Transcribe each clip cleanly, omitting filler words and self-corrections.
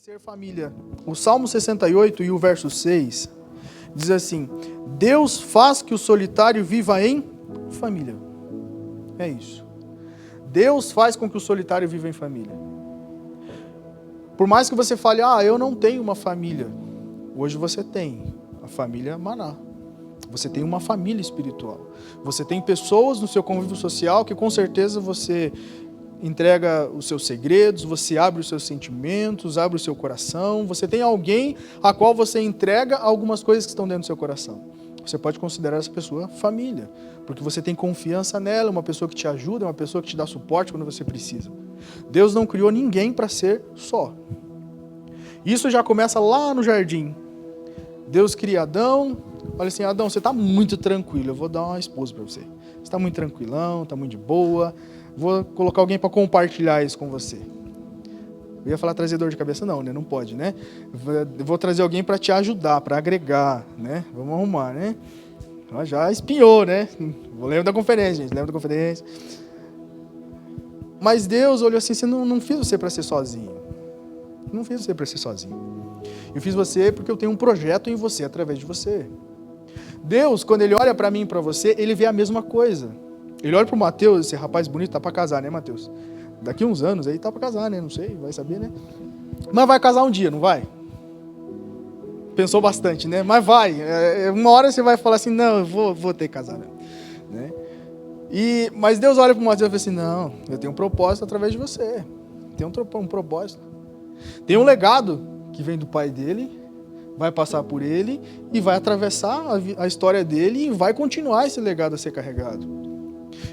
ser família. O Salmo 68 e o verso 6 diz assim: Deus faz que o solitário viva em família. É isso. Deus faz com que o solitário viva em família. Por mais que você fale, eu não tenho uma família. Hoje você tem a família Maná. Você tem uma família espiritual. Você tem pessoas no seu convívio social que com certeza você entrega os seus segredos, você abre os seus sentimentos, abre o seu coração. Você tem alguém a qual você entrega algumas coisas que estão dentro do seu coração. Você pode considerar essa pessoa família, porque você tem confiança nela, uma pessoa que te ajuda, uma pessoa que te dá suporte quando você precisa. Deus não criou ninguém para ser só. Isso já começa lá no jardim. Deus cria Adão, olha assim, Adão, você está muito tranquilo, eu vou dar uma esposa para você. Você está muito tranquilão, está muito de boa, vou colocar alguém para compartilhar isso com você. Eu ia falar trazer dor de cabeça, não, né? Não pode, né? Vou trazer alguém para te ajudar, para agregar, né? Vamos arrumar, né? Já espinhou, né? Lembro da conferência, gente, lembro da conferência. Mas Deus olhou assim, não fiz você para ser sozinho. Não fiz você para ser sozinho. Eu fiz você porque eu tenho um projeto em você, através de você. Deus, quando Ele olha para mim e para você, Ele vê a mesma coisa. Ele olha para o Mateus, esse rapaz bonito, tá para casar, né, Mateus? Daqui uns anos aí tá para casar, né? Não sei, vai saber, né? Mas vai casar um dia, não vai? Pensou bastante, né? Mas vai. Uma hora você vai falar assim, não, eu vou ter que casar, né? Mas Deus olha para o Mateus e fala assim, não, eu tenho um propósito através de você. Tem um propósito. Tem um legado que vem do pai dele, vai passar por ele e vai atravessar a história dele e vai continuar esse legado a ser carregado.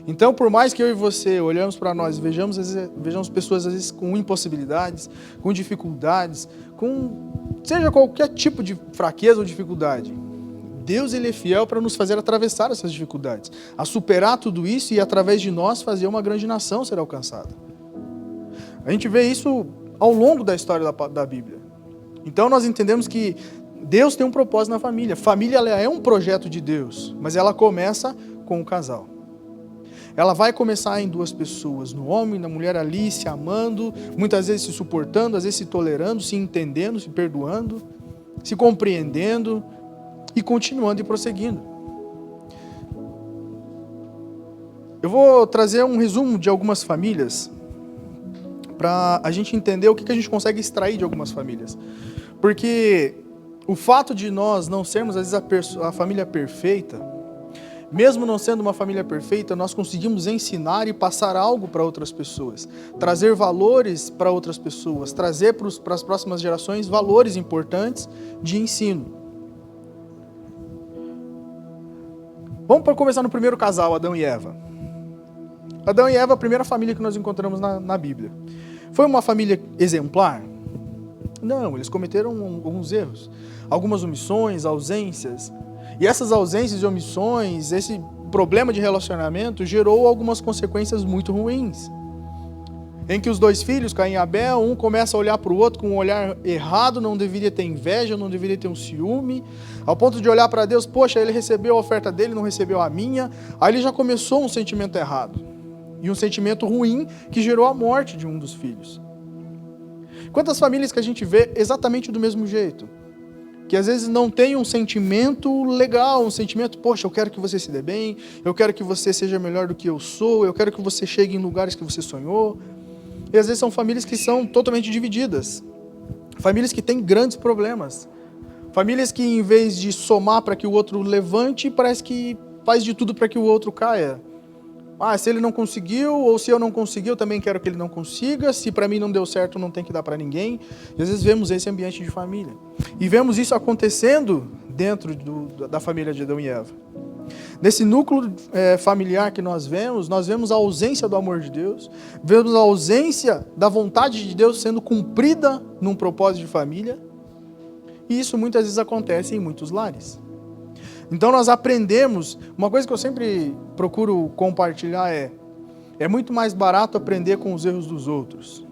Então, por mais que eu e você olhamos para nós e vejamos pessoas às vezes com impossibilidades, com dificuldades, seja qualquer tipo de fraqueza ou dificuldade, Deus ele é fiel para nos fazer atravessar essas dificuldades, a superar tudo isso e através de nós fazer uma grande nação ser alcançada. A gente vê isso ao longo da história da Bíblia. Então nós entendemos que Deus tem um propósito na família. Família ela é um projeto de Deus, mas ela começa com o casal. Ela vai começar em duas pessoas, no homem e na mulher ali, se amando, muitas vezes se suportando, às vezes se tolerando, se entendendo, se perdoando, se compreendendo e continuando e prosseguindo. Eu vou trazer um resumo de algumas famílias para a gente entender o que a gente consegue extrair de algumas famílias. Porque o fato de nós não sermos, às vezes, a família perfeita, mesmo não sendo uma família perfeita, nós conseguimos ensinar e passar algo para outras pessoas, trazer valores para outras pessoas, trazer para as próximas gerações valores importantes de ensino. Vamos começar no primeiro casal, Adão e Eva. Adão e Eva, a primeira família que nós encontramos na Bíblia. Foi uma família exemplar? Não, eles cometeram alguns erros, algumas omissões, ausências. E essas ausências e omissões, esse problema de relacionamento gerou algumas consequências muito ruins. Em que os dois filhos, Caim e Abel, um começa a olhar para o outro com um olhar errado, não deveria ter inveja, não deveria ter um ciúme, ao ponto de olhar para Deus, poxa, ele recebeu a oferta dele, não recebeu a minha. Aí ele já começou um sentimento errado. E um sentimento ruim que gerou a morte de um dos filhos. Quantas famílias que a gente vê exatamente do mesmo jeito? Que às vezes não tem um sentimento legal, um sentimento, poxa, eu quero que você se dê bem, eu quero que você seja melhor do que eu sou, eu quero que você chegue em lugares que você sonhou. E às vezes são famílias que são totalmente divididas. Famílias que têm grandes problemas. Famílias que em vez de somar para que o outro levante, parece que faz de tudo para que o outro caia. Se ele não conseguiu, ou se eu não consegui, eu também quero que ele não consiga. Se para mim não deu certo, não tem que dar para ninguém. E às vezes vemos esse ambiente de família. E vemos isso acontecendo dentro da família de Adão e Eva. Nesse núcleo familiar que nós vemos a ausência do amor de Deus, vemos a ausência da vontade de Deus sendo cumprida num propósito de família. E isso muitas vezes acontece em muitos lares. Então nós aprendemos, uma coisa que eu sempre procuro compartilhar é muito mais barato aprender com os erros dos outros.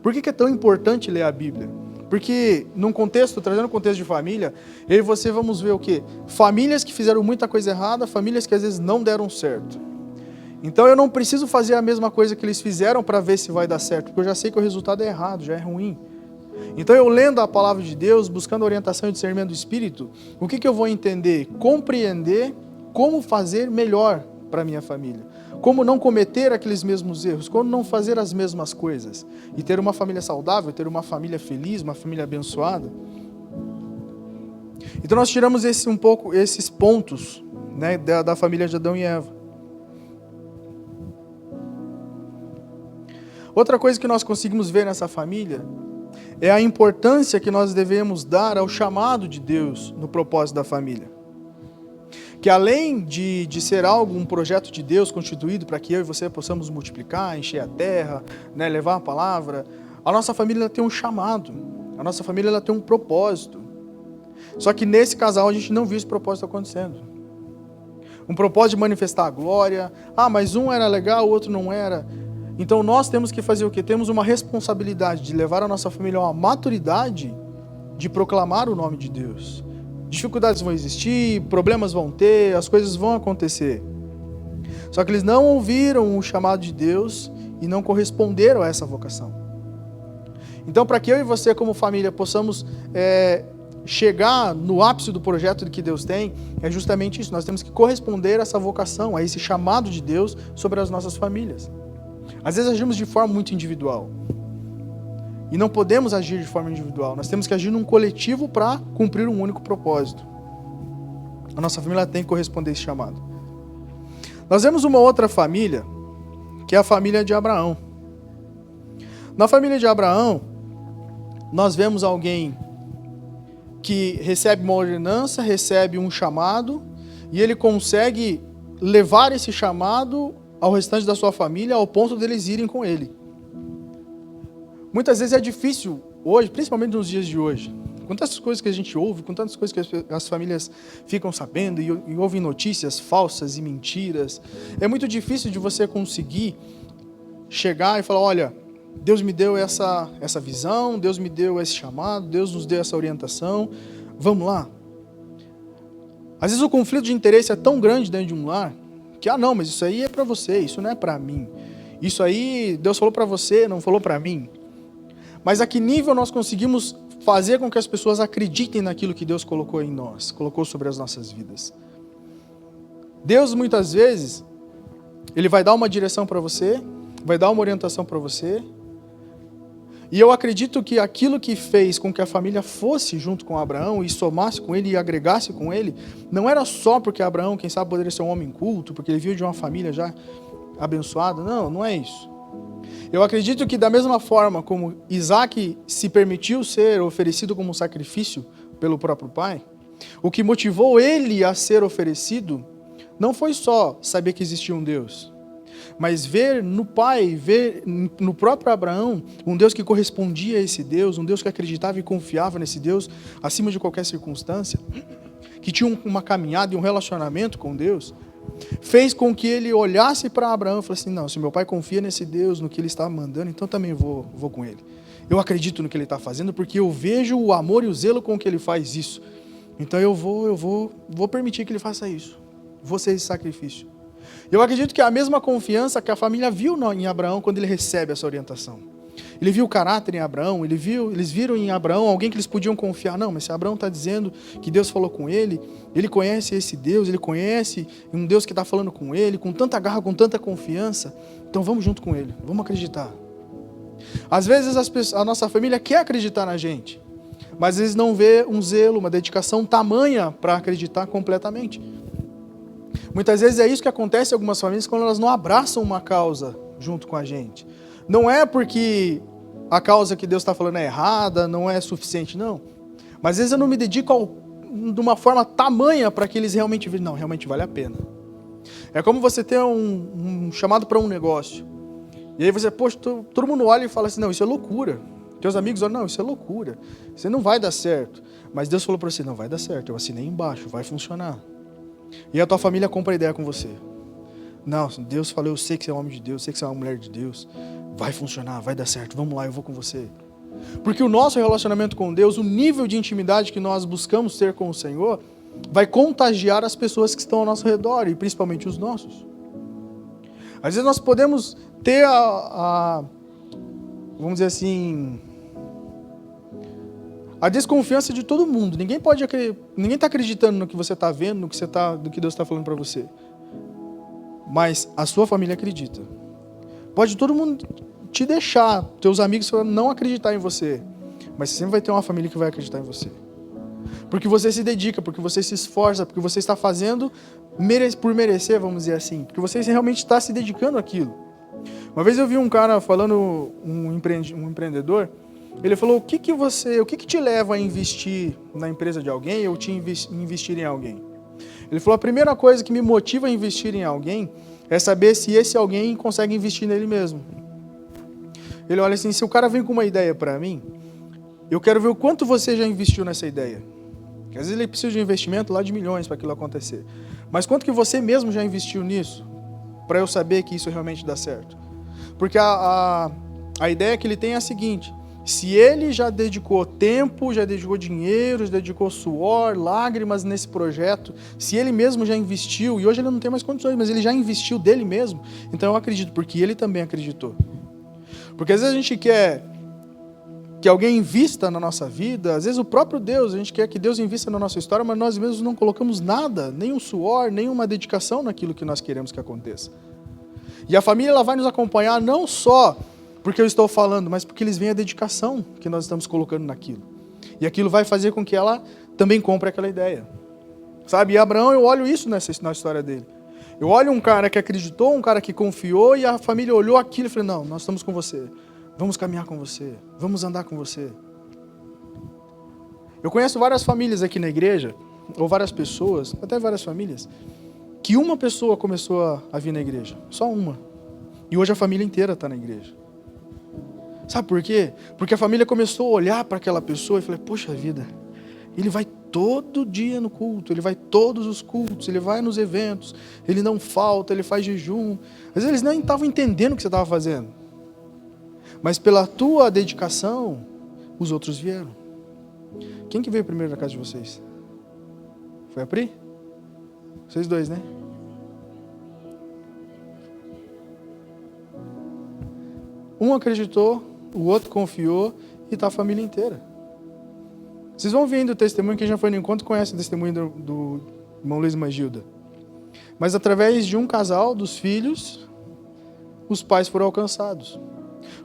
Por que é tão importante ler a Bíblia? Porque trazendo um contexto de família, eu e você vamos ver o quê? Famílias que fizeram muita coisa errada, famílias que às vezes não deram certo. Então eu não preciso fazer a mesma coisa que eles fizeram para ver se vai dar certo, porque eu já sei que o resultado é errado, já é ruim. Então eu lendo a palavra de Deus, buscando orientação e discernimento do Espírito, o que eu vou entender? Compreender como fazer melhor para a minha família. Como não cometer aqueles mesmos erros, como não fazer as mesmas coisas. E ter uma família saudável, ter uma família feliz, uma família abençoada. Então nós tiramos esses pontos, né, da família de Adão e Eva. Outra coisa que nós conseguimos ver nessa família é a importância que nós devemos dar ao chamado de Deus no propósito da família. Que além de ser um projeto de Deus constituído para que eu e você possamos multiplicar, encher a terra, né, levar a palavra, a nossa família tem um chamado, a nossa família ela tem um propósito. Só que nesse casal a gente não viu esse propósito acontecendo. Um propósito de manifestar a glória, mas um era legal, o outro não era. Então nós temos que fazer o quê? Temos uma responsabilidade de levar a nossa família a uma maturidade de proclamar o nome de Deus. Dificuldades vão existir, problemas vão ter, as coisas vão acontecer. Só que eles não ouviram o chamado de Deus e não corresponderam a essa vocação. Então, para que eu e você, como família, possamos chegar no ápice do projeto que Deus tem, é justamente isso. Nós temos que corresponder a essa vocação, a esse chamado de Deus sobre as nossas famílias. Às vezes agimos de forma muito individual. E não podemos agir de forma individual. Nós temos que agir num coletivo para cumprir um único propósito. A nossa família tem que corresponder a esse chamado. Nós vemos uma outra família, que é a família de Abraão. Na família de Abraão, nós vemos alguém que recebe uma ordenança, recebe um chamado, e ele consegue levar esse chamado ao restante da sua família, ao ponto deles irem com ele. Muitas vezes é difícil hoje, principalmente nos dias de hoje, com tantas coisas que a gente ouve, com tantas coisas que as famílias ficam sabendo e ouvem notícias falsas e mentiras, é muito difícil de você conseguir chegar e falar, olha, Deus me deu essa visão, Deus me deu esse chamado, Deus nos deu essa orientação, vamos lá. Às vezes o conflito de interesse é tão grande dentro de um lar, que, não, mas isso aí é para você, isso não é para mim. Isso aí, Deus falou para você, não falou para mim. Mas a que nível nós conseguimos fazer com que as pessoas acreditem naquilo que Deus colocou em nós, colocou sobre as nossas vidas? Deus, muitas vezes, Ele vai dar uma direção para você, vai dar uma orientação para você, e eu acredito que aquilo que fez com que a família fosse junto com Abraão e somasse com ele e agregasse com ele, não era só porque Abraão, quem sabe, poderia ser um homem culto, porque ele veio de uma família já abençoada. Não, não é isso. Eu acredito que da mesma forma como Isaac se permitiu ser oferecido como um sacrifício pelo próprio pai, o que motivou ele a ser oferecido não foi só saber que existia um Deus, mas ver no pai, ver no próprio Abraão, um Deus que correspondia a esse Deus, um Deus que acreditava e confiava nesse Deus, acima de qualquer circunstância, que tinha uma caminhada e um relacionamento com Deus, fez com que ele olhasse para Abraão e falasse assim, não, se meu pai confia nesse Deus, no que ele está mandando, então também vou com ele. Eu acredito no que ele está fazendo, porque eu vejo o amor e o zelo com que ele faz isso. Então eu vou permitir que ele faça isso. Vou ser esse sacrifício. Eu acredito que é a mesma confiança que a família viu em Abraão quando ele recebe essa orientação. Ele viu o caráter em Abraão, eles viram em Abraão alguém que eles podiam confiar. Não, mas se Abraão está dizendo que Deus falou com ele conhece esse Deus, ele conhece um Deus que está falando com ele, com tanta garra, com tanta confiança, então vamos junto com ele, vamos acreditar. Às vezes a nossa família quer acreditar na gente, mas às vezes não vê um zelo, uma dedicação tamanha para acreditar completamente. Muitas vezes é isso que acontece em algumas famílias quando elas não abraçam uma causa junto com a gente. Não é porque a causa que Deus está falando é errada, não é suficiente, não. Mas às vezes eu não me dedico de uma forma tamanha para que eles realmente vejam, não, realmente vale a pena. É como você ter um chamado para um negócio. E aí você, poxa, todo mundo olha e fala assim, não, isso é loucura. Teus amigos olham, não, isso é loucura. Isso não vai dar certo. Mas Deus falou para você, não, vai dar certo. Eu assinei embaixo, vai funcionar. E a tua família compra a ideia com você. Não, Deus falou, eu sei que você é um homem de Deus, eu sei que você é uma mulher de Deus. Vai funcionar, vai dar certo, vamos lá, eu vou com você. Porque o nosso relacionamento com Deus, o nível de intimidade que nós buscamos ter com o Senhor, vai contagiar as pessoas que estão ao nosso redor, e principalmente os nossos. Às vezes nós podemos ter vamos dizer assim, a desconfiança de todo mundo. Ninguém está acreditando no que você está vendo, do que Deus está falando para você. Mas a sua família acredita. Pode todo mundo te deixar, teus amigos não acreditar em você, mas você sempre vai ter uma família que vai acreditar em você. Porque você se dedica, porque você se esforça, porque você está fazendo por merecer, vamos dizer assim. Porque você realmente está se dedicando àquilo. Uma vez eu vi um cara falando, um empreendedor, ele falou, o que te leva a investir na empresa de alguém ou te investir em alguém? Ele falou, a primeira coisa que me motiva a investir em alguém é saber se esse alguém consegue investir nele mesmo. Ele olha assim, se o cara vem com uma ideia para mim, eu quero ver o quanto você já investiu nessa ideia. Porque às vezes ele precisa de um investimento lá de milhões para aquilo acontecer. Mas quanto que você mesmo já investiu nisso? Para eu saber que isso realmente dá certo. Porque a ideia que ele tem é a seguinte, se ele já dedicou tempo, já dedicou dinheiro, já dedicou suor, lágrimas nesse projeto, se ele mesmo já investiu, e hoje ele não tem mais condições, mas ele já investiu dele mesmo, então eu acredito, porque ele também acreditou. Porque às vezes a gente quer que alguém invista na nossa vida, às vezes o próprio Deus, a gente quer que Deus invista na nossa história, mas nós mesmos não colocamos nada, nenhum suor, nenhuma dedicação naquilo que nós queremos que aconteça. E a família ela vai nos acompanhar não só porque eu estou falando, mas porque eles veem a dedicação que nós estamos colocando naquilo. E aquilo vai fazer com que ela também compre aquela ideia. Sabe, e Abraão, eu olho isso na história dele. Eu olho um cara que acreditou, um cara que confiou, e a família olhou aquilo e falou, não, nós estamos com você. Vamos caminhar com você. Vamos andar com você. Eu conheço várias famílias aqui na igreja, ou várias pessoas, até várias famílias, que uma pessoa começou a vir na igreja. Só uma. E hoje a família inteira está na igreja. Sabe por quê? Porque a família começou a olhar para aquela pessoa e falou, poxa vida, ele vai todo dia no culto, ele vai todos os cultos, ele vai nos eventos, ele não falta, ele faz jejum. Às vezes eles nem estavam entendendo o que você estava fazendo. Mas pela tua dedicação, os outros vieram. Quem que veio primeiro na casa de vocês? Foi a Pri? Vocês dois, né? Um acreditou, o outro confiou e está a família inteira. Vocês vão vendo o testemunho, quem já foi no encontro conhece o testemunho do irmão Luiz e Magilda. Mas através de um casal, dos filhos, os pais foram alcançados.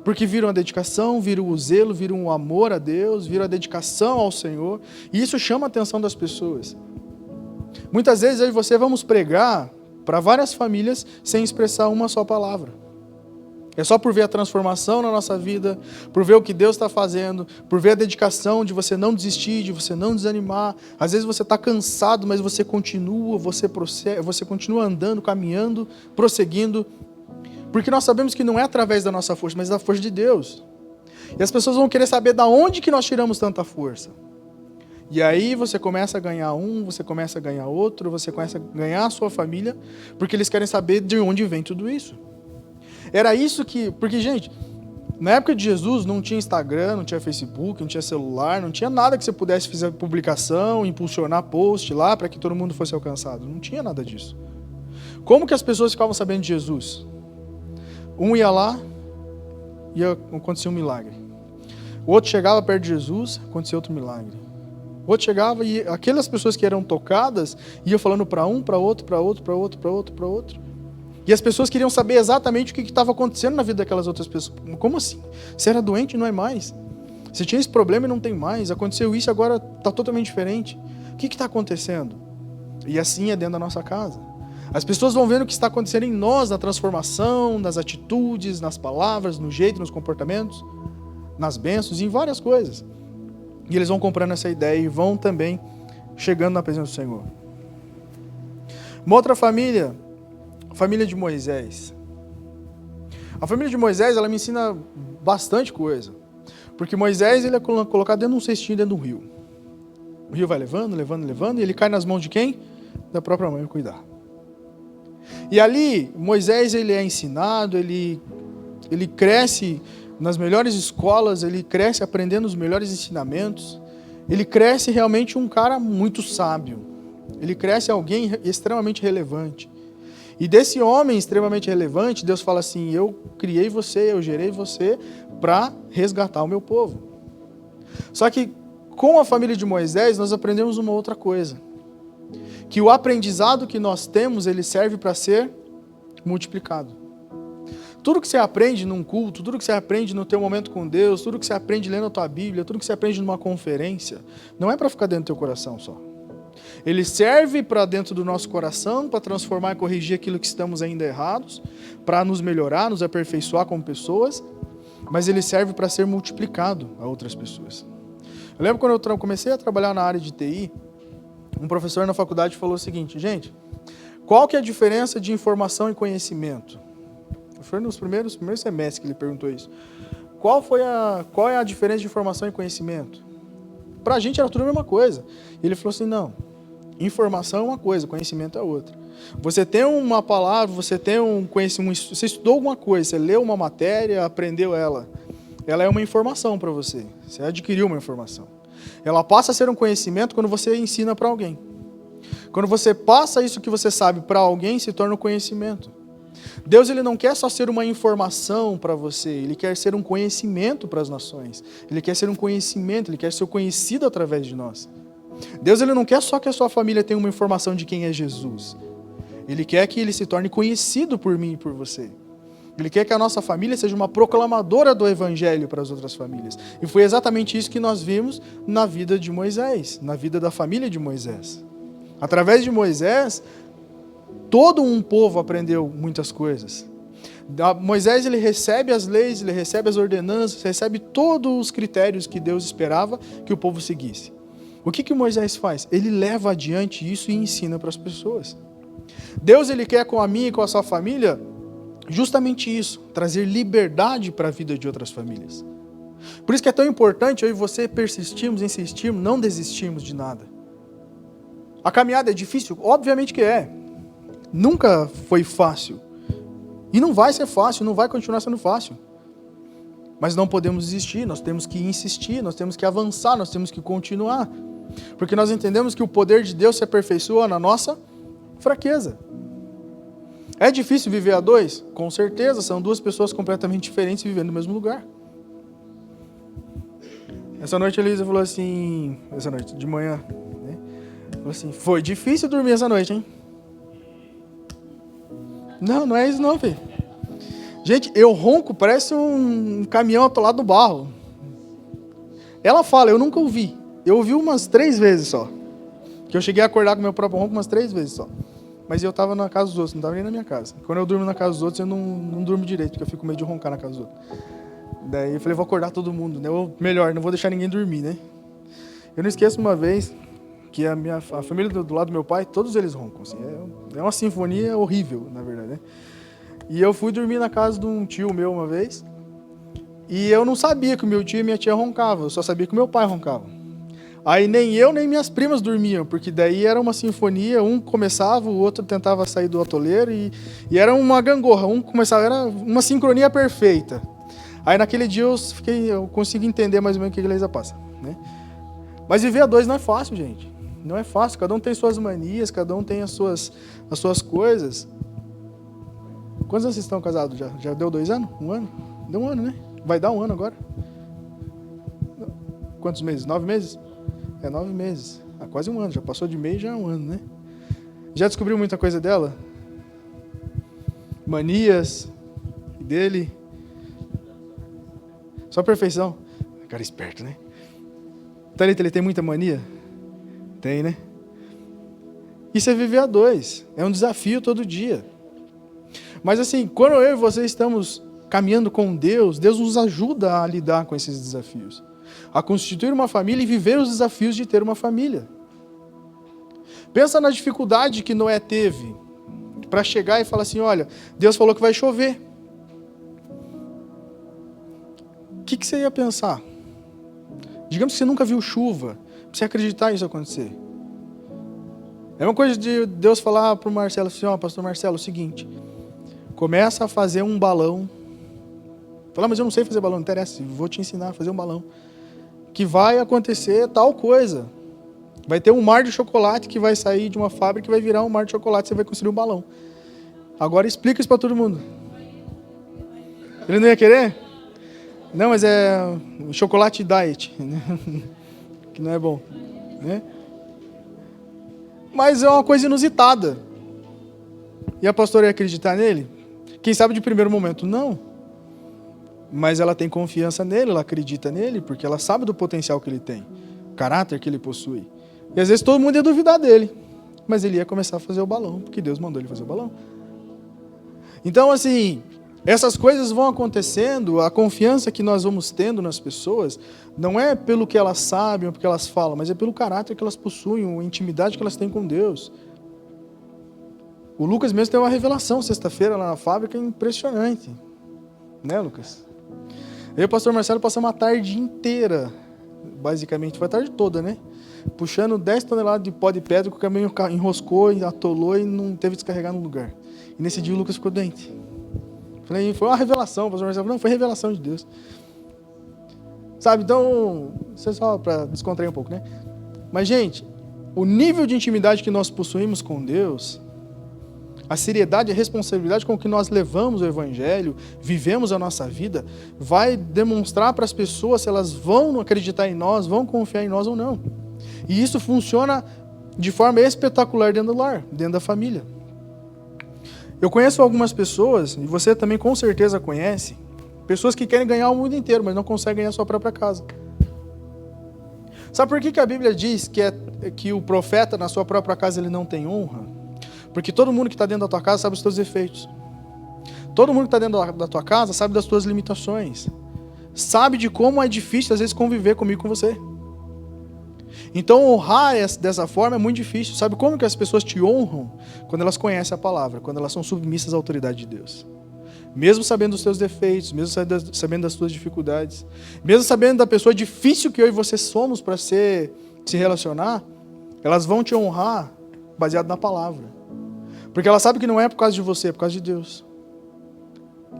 Porque viram a dedicação, viram o zelo, viram o amor a Deus, viram a dedicação ao Senhor. E isso chama a atenção das pessoas. Muitas vezes eu e você vamos pregar para várias famílias sem expressar uma só palavra. É só por ver a transformação na nossa vida, por ver o que Deus está fazendo, por ver a dedicação de você não desistir, de você não desanimar. Às vezes você está cansado, mas você continua, você continua andando, caminhando, prosseguindo. Porque nós sabemos que não é através da nossa força, mas da força de Deus. E as pessoas vão querer saber de onde que nós tiramos tanta força. E aí você começa a ganhar um, você começa a ganhar outro, você começa a ganhar a sua família, porque eles querem saber de onde vem tudo isso. Era isso que... Porque, gente, na época de Jesus não tinha Instagram, não tinha Facebook, não tinha celular, não tinha nada que você pudesse fazer publicação, impulsionar post lá para que todo mundo fosse alcançado. Não tinha nada disso. Como que as pessoas ficavam sabendo de Jesus? Um ia lá e acontecia um milagre. O outro chegava perto de Jesus, acontecia outro milagre. O outro chegava e aquelas pessoas que eram tocadas iam falando para um, para outro, para outro, para outro, para outro, para outro. E as pessoas queriam saber exatamente o que estava acontecendo na vida daquelas outras pessoas. Como assim? Você era doente e não é mais? Você tinha esse problema e não tem mais? Aconteceu isso e agora está totalmente diferente? O que está acontecendo? E assim é dentro da nossa casa. As pessoas vão vendo o que está acontecendo em nós, na transformação, nas atitudes, nas palavras, no jeito, nos comportamentos, nas bênçãos, em várias coisas. E eles vão comprando essa ideia e vão também chegando na presença do Senhor. Uma outra família, a família de Moisés. A família de Moisés, ela me ensina bastante coisa. Porque Moisés, ele é colocado dentro de um cestinho, dentro de um rio. O rio vai levando, levando, levando, e ele cai nas mãos de quem? Da própria mãe cuidar. E ali, Moisés, ele é ensinado, ele cresce nas melhores escolas, ele cresce aprendendo os melhores ensinamentos, ele cresce realmente um cara muito sábio, ele cresce alguém extremamente relevante. E desse homem extremamente relevante, Deus fala assim, eu criei você, eu gerei você para resgatar o meu povo. Só que com a família de Moisés, nós aprendemos uma outra coisa. Que o aprendizado que nós temos, ele serve para ser multiplicado. Tudo que você aprende num culto, tudo que você aprende no teu momento com Deus, tudo que você aprende lendo a tua Bíblia, tudo que você aprende numa conferência, não é para ficar dentro do teu coração só. Ele serve para dentro do nosso coração, para transformar e corrigir aquilo que estamos ainda errados, para nos melhorar, nos aperfeiçoar como pessoas, mas ele serve para ser multiplicado a outras pessoas. Eu lembro quando eu comecei a trabalhar na área de TI, um professor na faculdade falou o seguinte: gente, qual que é a diferença de informação e conhecimento? Foi nos primeiros semestres que ele perguntou isso. Qual é a diferença de informação e conhecimento? Pra gente era tudo a mesma coisa. E ele falou assim: não, informação é uma coisa, conhecimento é outra. Você tem uma palavra, você tem um conhecimento, você estudou alguma coisa, você leu uma matéria, aprendeu ela. Ela é uma informação para você. Você adquiriu uma informação. Ela passa a ser um conhecimento quando você ensina para alguém. Quando você passa isso que você sabe para alguém, se torna um conhecimento. Deus, ele não quer só ser uma informação para você, ele quer ser um conhecimento para as nações. Ele quer ser um conhecimento, ele quer ser conhecido através de nós. Deus, ele não quer só que a sua família tenha uma informação de quem é Jesus. Ele quer que ele se torne conhecido por mim e por você. Ele quer que a nossa família seja uma proclamadora do evangelho para as outras famílias. E foi exatamente isso que nós vimos na vida de Moisés, na vida da família de Moisés. Através de Moisés, todo um povo aprendeu muitas coisas. Moisés, ele recebe as leis, ele recebe as ordenanças, recebe todos os critérios que Deus esperava que o povo seguisse. O que Moisés faz? Ele leva adiante isso e ensina para as pessoas. Deus, ele quer com a minha e com a sua família justamente isso, trazer liberdade para a vida de outras famílias. Por isso que é tão importante eu e você persistirmos, insistirmos, não desistirmos de nada. A caminhada é difícil? Obviamente que é. Nunca foi fácil. E não vai ser fácil, não vai continuar sendo fácil. Mas não podemos desistir, nós temos que insistir, nós temos que avançar, nós temos que continuar. Porque nós entendemos que o poder de Deus se aperfeiçoa na nossa fraqueza. É difícil viver a dois? Com certeza, são duas pessoas completamente diferentes vivendo no mesmo lugar. Essa noite a Elisa falou assim, essa noite, de manhã, né? Falou assim: foi difícil dormir essa noite, hein? Não, não é isso não, filho. Gente, eu ronco, parece um caminhão atolado no barro. Ela fala, eu nunca ouvi. Eu ouvi umas 3 vezes só. Que eu cheguei a acordar com meu próprio ronco umas 3 vezes só. Mas eu estava na casa dos outros, não estava nem na minha casa. Quando eu durmo na casa dos outros, eu não durmo direito, porque eu fico com medo de roncar na casa dos outros. Daí eu falei, vou acordar todo mundo, né? Ou melhor, não vou deixar ninguém dormir, né? Eu não esqueço uma vez que a família do lado do meu pai, todos eles roncam. Assim, é uma sinfonia horrível, na verdade, né? E eu fui dormir na casa de um tio meu uma vez, e eu não sabia que o meu tio e minha tia roncavam, eu só sabia que o meu pai roncava. Aí nem eu, nem minhas primas dormiam, porque daí era uma sinfonia, um começava, o outro tentava sair do atoleiro, e era uma gangorra, um começava, era uma sincronia perfeita. Aí naquele dia eu consegui entender mais ou menos o que a Elisa passa, né? Mas viver a dois não é fácil, gente. Não é fácil, cada um tem suas manias, cada um tem as suas coisas. Quantos anos vocês estão casados já? Já deu 2 anos? 1 ano? Deu 1 ano, né? Vai dar 1 ano agora? Quantos meses? 9 meses? 9 meses. Quase 1 ano. Já passou de mês, já é 1 ano, né? Já descobriu muita coisa dela? Manias dele? Só perfeição. Cara esperto, né? Thalita, ele tem muita mania? Tem, né? Isso é viver a dois. É um desafio todo dia. Mas assim, quando eu e você estamos caminhando com Deus, Deus nos ajuda a lidar com esses desafios. A constituir uma família e viver os desafios de ter uma família. Pensa na dificuldade que Noé teve para chegar e falar assim, olha, Deus falou que vai chover. O que você ia pensar? Digamos que você nunca viu chuva, para você acreditar isso acontecer. É uma coisa de Deus falar para o Marcelo assim, ó, pastor Marcelo, é o seguinte, começa a fazer um balão. Fala, mas eu não sei fazer balão, não interessa, vou te ensinar a fazer um balão. Que vai acontecer tal coisa. Vai ter um mar de chocolate que vai sair de uma fábrica e vai virar um mar de chocolate, você vai construir um balão. Agora explica isso para todo mundo. Ele não ia querer? Não, mas é chocolate diet. que não é bom, né? Mas é uma coisa inusitada. E a pastora ia acreditar nele? Quem sabe de primeiro momento, não. Mas ela tem confiança nele, ela acredita nele, porque ela sabe do potencial que ele tem, o caráter que ele possui. E às vezes todo mundo ia duvidar dele, mas ele ia começar a fazer o balão, porque Deus mandou ele fazer o balão. Então, assim, essas coisas vão acontecendo, a confiança que nós vamos tendo nas pessoas, não é pelo que elas sabem ou porque elas falam, mas é pelo caráter que elas possuem, a intimidade que elas têm com Deus. O Lucas mesmo teve uma revelação sexta-feira lá na fábrica impressionante. Né, Lucas? Eu e o pastor Marcelo passamos a tarde inteira, basicamente, foi a tarde toda, né? Puxando 10 toneladas de pó de pedra, que o caminhão enroscou, atolou e não teve que descarregar no lugar. E nesse dia o Lucas ficou doente. Falei, foi uma revelação, o pastor Marcelo falou, não, foi revelação de Deus. Sabe, então, isso é só para descontrair um pouco, né? Mas, gente, o nível de intimidade que nós possuímos com Deus, a seriedade e a responsabilidade com que nós levamos o Evangelho, vivemos a nossa vida, vai demonstrar para as pessoas se elas vão acreditar em nós, vão confiar em nós ou não. E isso funciona de forma espetacular dentro do lar, dentro da família. Eu conheço algumas pessoas, e você também com certeza conhece, pessoas que querem ganhar o mundo inteiro, mas não conseguem ganhar a sua própria casa. Sabe por que a Bíblia diz que o profeta na sua própria casa ele não tem honra? Porque todo mundo que está dentro da tua casa sabe os teus defeitos. Todo mundo que está dentro da tua casa sabe das tuas limitações. Sabe de como é difícil, às vezes, conviver comigo e com você. Então, honrar dessa forma é muito difícil. Sabe como que as pessoas te honram? Quando elas conhecem a palavra, quando elas são submissas à autoridade de Deus. Mesmo sabendo dos teus defeitos, mesmo sabendo das tuas dificuldades, mesmo sabendo da pessoa difícil que eu e você somos para se relacionar, elas vão te honrar baseado na palavra. Porque ela sabe que não é por causa de você, é por causa de Deus.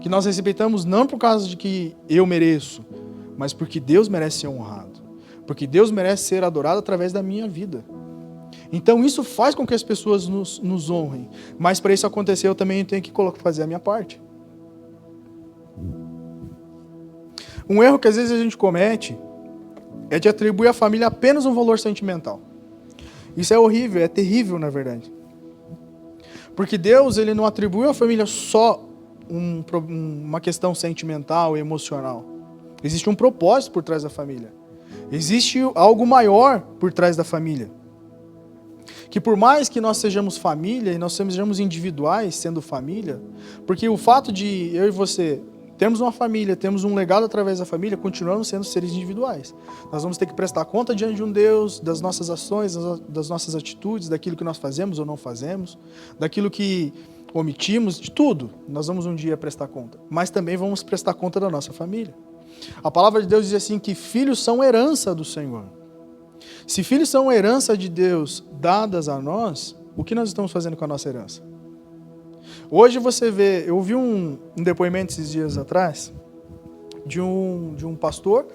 Que nós respeitamos não por causa de que eu mereço, mas porque Deus merece ser honrado. Porque Deus merece ser adorado através da minha vida. Então isso faz com que as pessoas nos honrem. Mas para isso acontecer eu também tenho que fazer a minha parte. Um erro que às vezes a gente comete é de atribuir à família apenas um valor sentimental. Isso é horrível, é terrível na verdade. Porque Deus ele não atribuiu à família só uma questão sentimental e emocional. Existe um propósito por trás da família. Existe algo maior por trás da família. Que por mais que nós sejamos família e nós sejamos individuais sendo família, porque o fato de eu e você termos uma família, temos um legado através da família, continuamos sendo seres individuais. Nós vamos ter que prestar conta diante de um Deus, das nossas ações, das nossas atitudes, daquilo que nós fazemos ou não fazemos, daquilo que omitimos, de tudo. Nós vamos um dia prestar conta. Mas também vamos prestar conta da nossa família. A palavra de Deus diz assim que filhos são herança do Senhor. Se filhos são herança de Deus dadas a nós, o que nós estamos fazendo com a nossa herança? Hoje você vê, eu ouvi um depoimento esses dias atrás de um pastor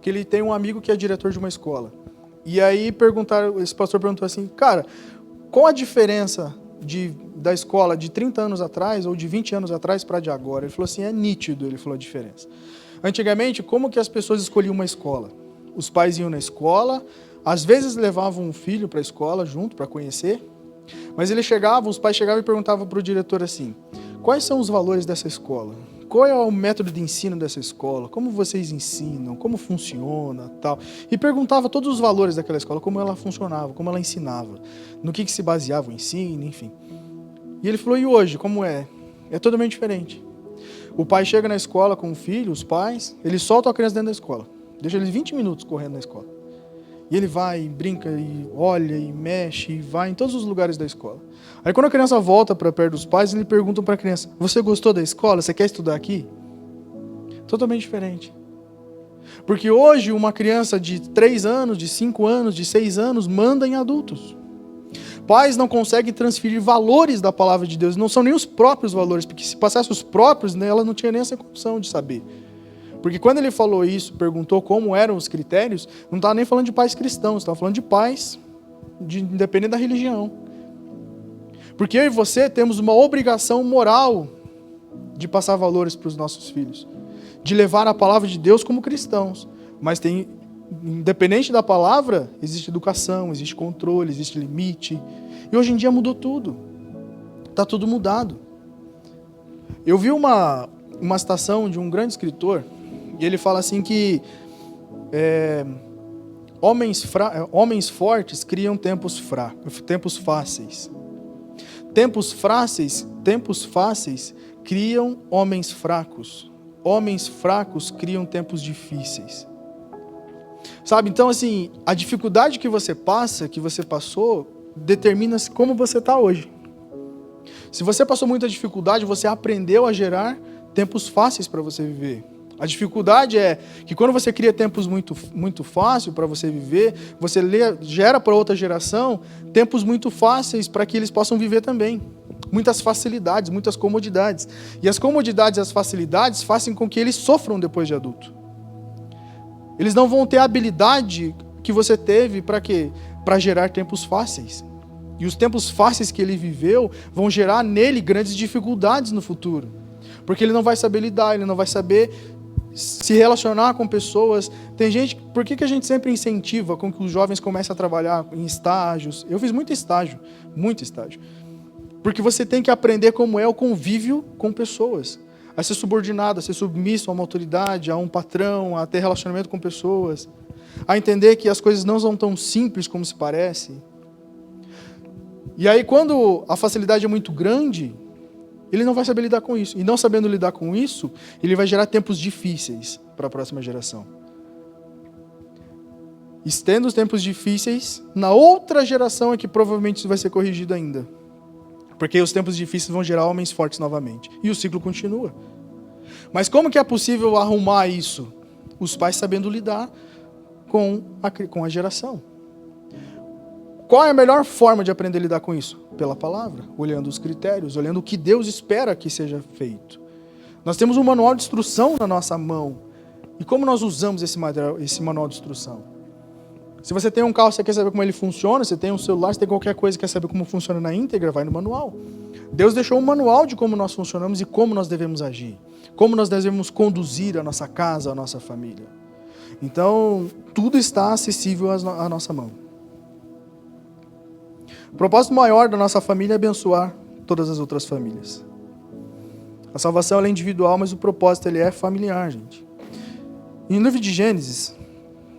que ele tem um amigo que é diretor de uma escola. E aí esse pastor perguntou assim, cara, qual a diferença da escola de 30 anos atrás ou de 20 anos atrás para de agora? Ele falou assim, é nítido, ele falou a diferença. Antigamente, como que as pessoas escolhiam uma escola? Os pais iam na escola, às vezes levavam um filho para a escola junto para conhecer, mas os pais chegavam e perguntavam para o diretor assim, quais são os valores dessa escola? Qual é o método de ensino dessa escola? Como vocês ensinam? Como funciona? Tal. E perguntava todos os valores daquela escola, como ela funcionava, como ela ensinava, no que se baseava o ensino, enfim. E ele falou, e hoje, como é? É totalmente diferente. O pai chega na escola com o filho, os pais, ele solta a criança dentro da escola. Deixa eles 20 minutos correndo na escola. E ele vai, brinca, e olha, e mexe, e vai em todos os lugares da escola. Aí quando a criança volta para perto dos pais, eles perguntam para a criança, você gostou da escola? Você quer estudar aqui? Totalmente diferente. Porque hoje uma criança de 3 anos, de 5 anos, de 6 anos, manda em adultos. Pais não conseguem transferir valores da palavra de Deus, não são nem os próprios valores, porque se passasse os próprios, né, ela não tinha nem essa condição de saber. Porque quando ele falou isso, perguntou como eram os critérios, não estava nem falando de pais cristãos, estava falando de pais, independente da religião. Porque eu e você temos uma obrigação moral de passar valores para os nossos filhos, de levar a palavra de Deus como cristãos, mas tem independente da palavra, existe educação, existe controle, existe limite. E hoje em dia mudou tudo. Está tudo mudado. Eu vi uma citação de um grande escritor, e ele fala assim que homens fortes criam tempos fáceis. Tempos fáceis criam homens fracos. Homens fracos criam tempos difíceis. Sabe, então assim, a dificuldade que você passou, determina como você está hoje. Se você passou muita dificuldade, você aprendeu a gerar tempos fáceis para você viver. A dificuldade é que quando você cria tempos muito fáceis para você viver, você gera para outra geração tempos muito fáceis para que eles possam viver também. Muitas facilidades, muitas comodidades. E as comodidades e as facilidades fazem com que eles sofram depois de adulto. Eles não vão ter a habilidade que você teve para quê? Para gerar tempos fáceis. E os tempos fáceis que ele viveu vão gerar nele grandes dificuldades no futuro. Porque ele não vai saber lidar, ele não vai saber se relacionar com pessoas. Tem gente, por que a gente sempre incentiva com que os jovens comecem a trabalhar em estágios? Eu fiz muito estágio. Porque você tem que aprender como é o convívio com pessoas. A ser subordinado, a ser submisso a uma autoridade, a um patrão, a ter relacionamento com pessoas. A entender que as coisas não são tão simples como se parece. E aí quando a facilidade é muito grande, ele não vai saber lidar com isso. E não sabendo lidar com isso, ele vai gerar tempos difíceis para a próxima geração. Estendo os tempos difíceis, na outra geração é que provavelmente isso vai ser corrigido ainda. Porque os tempos difíceis vão gerar homens fortes novamente. E o ciclo continua. Mas como que é possível arrumar isso? Os pais sabendo lidar com a geração. Qual é a melhor forma de aprender a lidar com isso? Pela palavra, olhando os critérios, olhando o que Deus espera que seja feito. Nós temos um manual de instrução na nossa mão. E como nós usamos esse manual de instrução? Se você tem um carro, você quer saber como ele funciona, você tem um celular, você tem qualquer coisa, quer saber como funciona na íntegra, vai no manual. Deus deixou um manual de como nós funcionamos e como nós devemos agir. Como nós devemos conduzir a nossa casa, a nossa família. Então, tudo está acessível à nossa mão. O propósito maior da nossa família é abençoar todas as outras famílias. A salvação ela é individual, mas o propósito ele é familiar, gente. E no livro de Gênesis,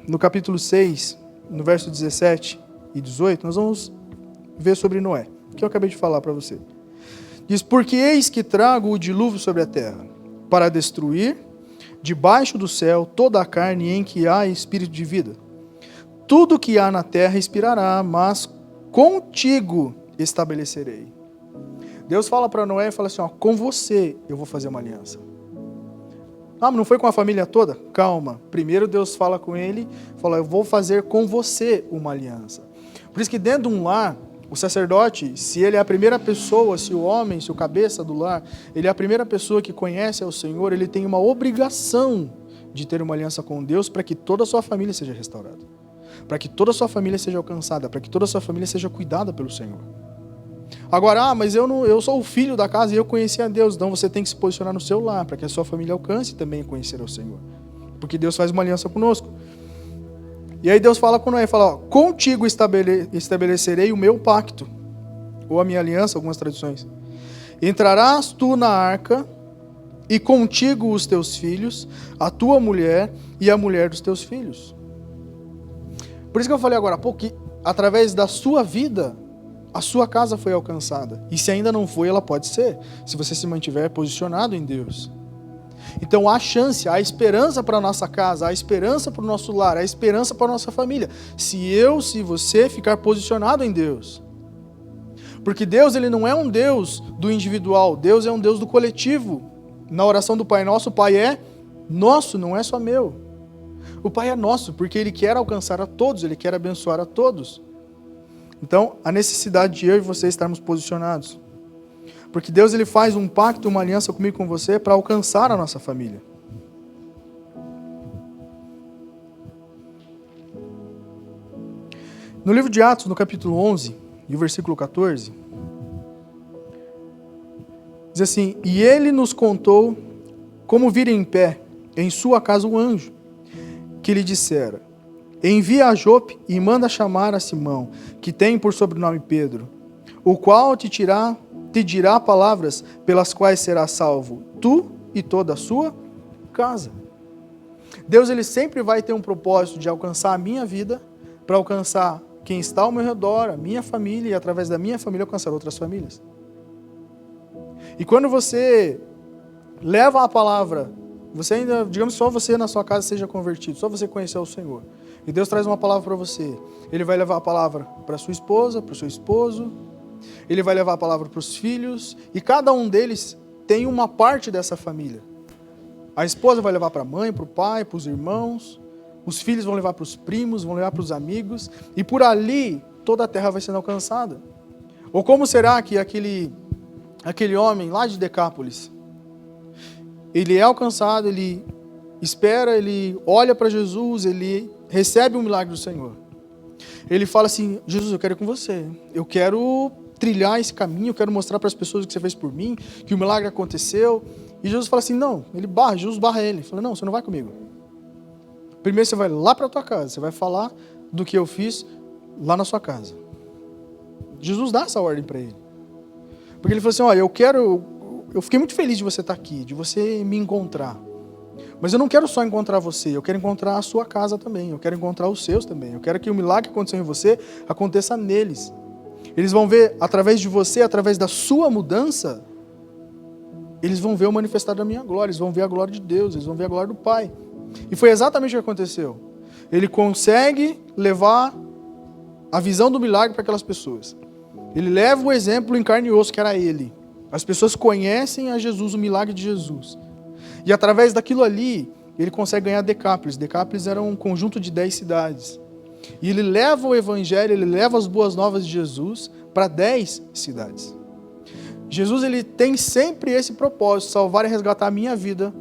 no capítulo 6, no verso 17 e 18, nós vamos ver sobre Noé, que eu acabei de falar para você. Diz, porque eis que trago o dilúvio sobre a terra, para destruir, debaixo do céu, toda a carne em que há espírito de vida. Tudo que há na terra expirará, mas contigo estabelecerei. Deus fala para Noé e fala assim, ó, com você eu vou fazer uma aliança. Ah, mas não foi com a família toda? Calma. Primeiro Deus fala com ele, fala, eu vou fazer com você uma aliança. Por isso que dentro de um lar, o sacerdote, se ele é a primeira pessoa, se o homem, se o cabeça do lar, ele é a primeira pessoa que conhece ao Senhor, ele tem uma obrigação de ter uma aliança com Deus para que toda a sua família seja restaurada. Para que toda a sua família seja alcançada, para que toda a sua família seja cuidada pelo Senhor. Agora, mas eu sou o filho da casa e eu conheci a Deus, então você tem que se posicionar no seu lar, para que a sua família alcance também conhecer ao Senhor. Porque Deus faz uma aliança conosco. E aí Deus fala com Noé, fala, ó, contigo estabelecerei o meu pacto, ou a minha aliança, algumas traduções. Entrarás tu na arca, e contigo os teus filhos, a tua mulher e a mulher dos teus filhos. Por isso que eu falei agora há pouco que, através da sua vida, a sua casa foi alcançada. E se ainda não foi, ela pode ser, se você se mantiver posicionado em Deus. Então há chance, há esperança para a nossa casa, há esperança para o nosso lar, há esperança para a nossa família. Se você ficar posicionado em Deus. Porque Deus ele não é um Deus do individual, Deus é um Deus do coletivo. Na oração do Pai Nosso, o Pai é nosso, não é só meu. O Pai é nosso, porque Ele quer alcançar a todos, Ele quer abençoar a todos. Então, a necessidade de eu e você estarmos posicionados. Porque Deus ele faz um pacto, uma aliança comigo e com você para alcançar a nossa família. No livro de Atos, no capítulo 11, e o versículo 14, diz assim, e ele nos contou como vira em pé em sua casa um anjo, que lhe dissera, envia a Jope e manda chamar a Simão, que tem por sobrenome Pedro, o qual te dirá palavras pelas quais serás salvo, tu e toda a sua casa. Deus, ele sempre vai ter um propósito de alcançar a minha vida, para alcançar quem está ao meu redor, a minha família, e através da minha família alcançar outras famílias. E quando você leva a palavra, você ainda, digamos, só você na sua casa seja convertido, só você conhecer o Senhor, e Deus traz uma palavra para você, Ele vai levar a palavra para sua esposa, para o seu esposo, Ele vai levar a palavra para os filhos, e cada um deles tem uma parte dessa família. A esposa vai levar para a mãe, para o pai, para os irmãos, os filhos vão levar para os primos, vão levar para os amigos, e por ali toda a terra vai sendo alcançada. Ou como será que aquele homem lá de Decápolis, ele é alcançado, ele espera, ele olha para Jesus, ele recebe o milagre do Senhor. Ele fala assim: Jesus, eu quero ir com você, eu quero trilhar esse caminho, eu quero mostrar para as pessoas o que você fez por mim, que o milagre aconteceu. E Jesus fala assim, não, Jesus barra ele, fala, não, você não vai comigo. Primeiro você vai lá para a tua casa, você vai falar do que eu fiz lá na sua casa. Jesus dá essa ordem para ele. Porque ele falou assim, olha, eu fiquei muito feliz de você estar aqui, de você me encontrar. Mas eu não quero só encontrar você, eu quero encontrar a sua casa também, eu quero encontrar os seus também. Eu quero que o milagre que aconteceu em você aconteça neles. Eles vão ver, através de você, através da sua mudança, eles vão ver o manifestar da minha glória, eles vão ver a glória de Deus, eles vão ver a glória do Pai. E foi exatamente o que aconteceu. Ele consegue levar a visão do milagre para aquelas pessoas. Ele leva o exemplo em carne e osso, que era ele. As pessoas conhecem a Jesus, o milagre de Jesus. E através daquilo ali, ele consegue ganhar Decápolis. Decápolis era um conjunto de 10 cidades. E ele leva o evangelho, ele leva as boas novas de Jesus para 10 cidades. Jesus, ele tem sempre esse propósito, salvar e resgatar a minha vida,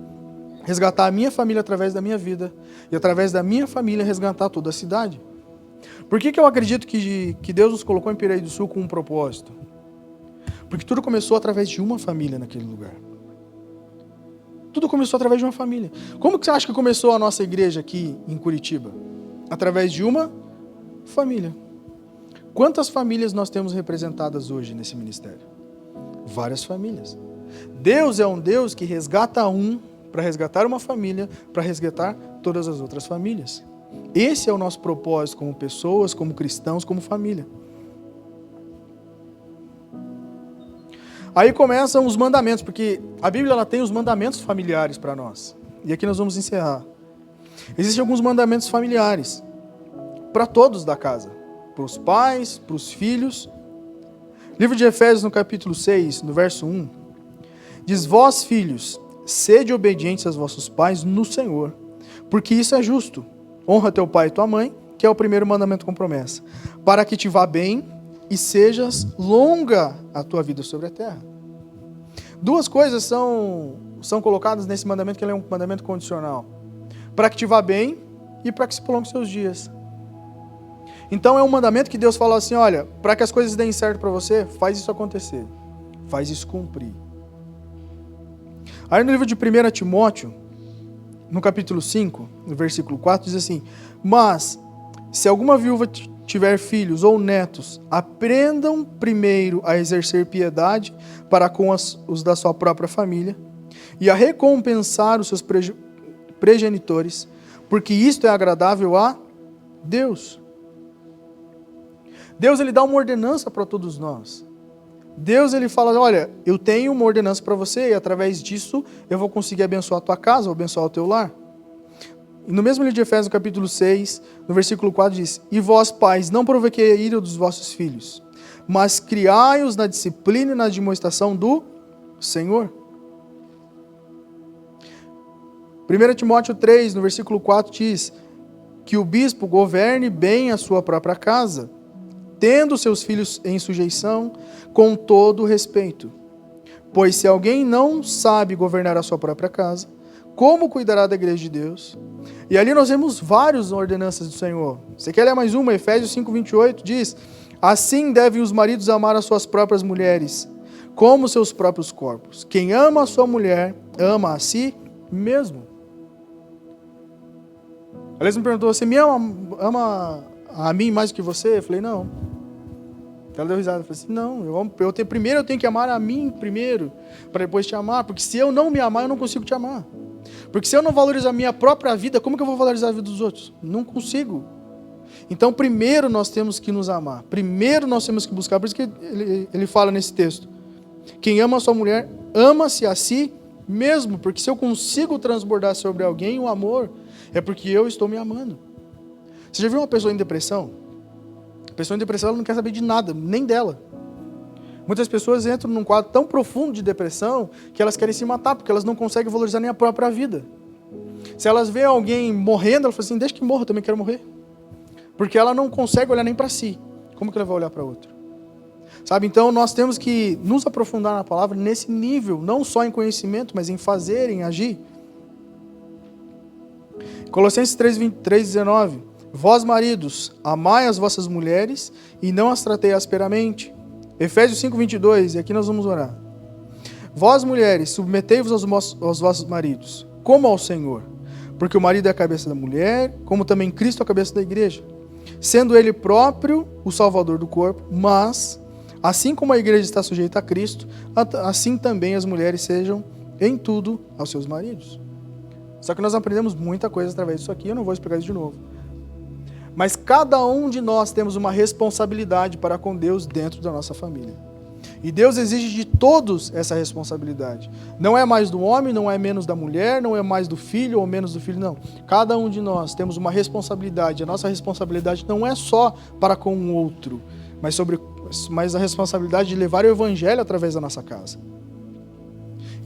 resgatar a minha família através da minha vida, e através da minha família resgatar toda a cidade. Por que eu acredito que Deus nos colocou em Piraí do Sul com um propósito? Porque tudo começou através de uma família naquele lugar. Tudo começou através de uma família. Como que você acha que começou a nossa igreja aqui em Curitiba? Através de uma família. Quantas famílias nós temos representadas hoje nesse ministério? Várias famílias. Deus é um Deus que resgata um para resgatar uma família, para resgatar todas as outras famílias. Esse é o nosso propósito como pessoas, como cristãos, como família. Aí começam os mandamentos, porque a Bíblia ela tem os mandamentos familiares para nós. E aqui nós vamos encerrar. Existem alguns mandamentos familiares para todos da casa, para os pais, para os filhos. Livro de Efésios, no capítulo 6, no verso 1, diz, vós, filhos, sede obedientes aos vossos pais no Senhor, porque isso é justo. Honra teu pai e tua mãe, que é o primeiro mandamento com promessa, para que te vá bem e sejas longa a tua vida sobre a terra. Duas coisas são colocadas nesse mandamento, que ele é um mandamento condicional. Para que te vá bem e para que se prolongue seus dias. Então é um mandamento que Deus fala assim, olha, para que as coisas deem certo para você, faz isso acontecer, faz isso cumprir. Aí no livro de 1 Timóteo, no capítulo 5, no versículo 4, diz assim, mas se alguma viúva tiver filhos ou netos, aprendam primeiro a exercer piedade para com os da sua própria família e a recompensar os seus progenitores, porque isto é agradável a Deus. Deus, ele dá uma ordenança para todos nós. Deus, ele fala, olha, eu tenho uma ordenança para você e através disso eu vou conseguir abençoar a tua casa, vou abençoar o teu lar. E no mesmo livro de Efésios, capítulo 6, no versículo 4 diz, e vós, pais, não provoquei a ira dos vossos filhos, mas criai-os na disciplina e na admoestação do Senhor. 1 Timóteo 3, no versículo 4 diz, que o bispo governe bem a sua própria casa, tendo seus filhos em sujeição, com todo respeito. Pois se alguém não sabe governar a sua própria casa, como cuidará da igreja de Deus? E ali nós vemos várias ordenanças do Senhor. Você quer ler mais uma? Efésios 5:28 diz, assim devem os maridos amar as suas próprias mulheres, como seus próprios corpos. Quem ama a sua mulher, ama a si mesmo. Aliás, me perguntou, você me ama a mim mais do que você? Eu falei, não. Ela deu risada, eu falei assim, não, primeiro eu tenho que amar a mim primeiro, para depois te amar, porque se eu não me amar, eu não consigo te amar. Porque se eu não valorizo a minha própria vida, como que eu vou valorizar a vida dos outros? Não consigo. Então, primeiro nós temos que nos amar, primeiro nós temos que buscar, por isso que ele fala nesse texto, quem ama a sua mulher, ama-se a si mesmo, porque se eu consigo transbordar sobre alguém o amor, é porque eu estou me amando. Você já viu uma pessoa em depressão? A pessoa em depressão ela não quer saber de nada, nem dela. Muitas pessoas entram num quadro tão profundo de depressão que elas querem se matar, porque elas não conseguem valorizar nem a própria vida. Se elas veem alguém morrendo, elas falam assim, deixa que morra, eu também quero morrer. Porque ela não consegue olhar nem para si. Como que ela vai olhar para outro? Sabe, então nós temos que nos aprofundar na palavra nesse nível, não só em conhecimento, mas em fazer, em agir. Colossenses 3:19, vós maridos, amai as vossas mulheres e não as tratei asperamente. Efésios 5:22, e aqui nós vamos orar. Vós mulheres, submetei-vos aos vossos maridos, como ao Senhor, porque o marido é a cabeça da mulher, como também Cristo é a cabeça da igreja, sendo ele próprio o salvador do corpo, mas, assim como a igreja está sujeita a Cristo, assim também as mulheres sejam em tudo aos seus maridos. Só que nós aprendemos muita coisa através disso aqui, eu não vou explicar isso de novo. Mas cada um de nós temos uma responsabilidade para com Deus dentro da nossa família. E Deus exige de todos essa responsabilidade. Não é mais do homem, não é menos da mulher, não é mais do filho ou menos do filho, não. Cada um de nós temos uma responsabilidade. A nossa responsabilidade não é só para com o outro, mas a responsabilidade de levar o evangelho através da nossa casa.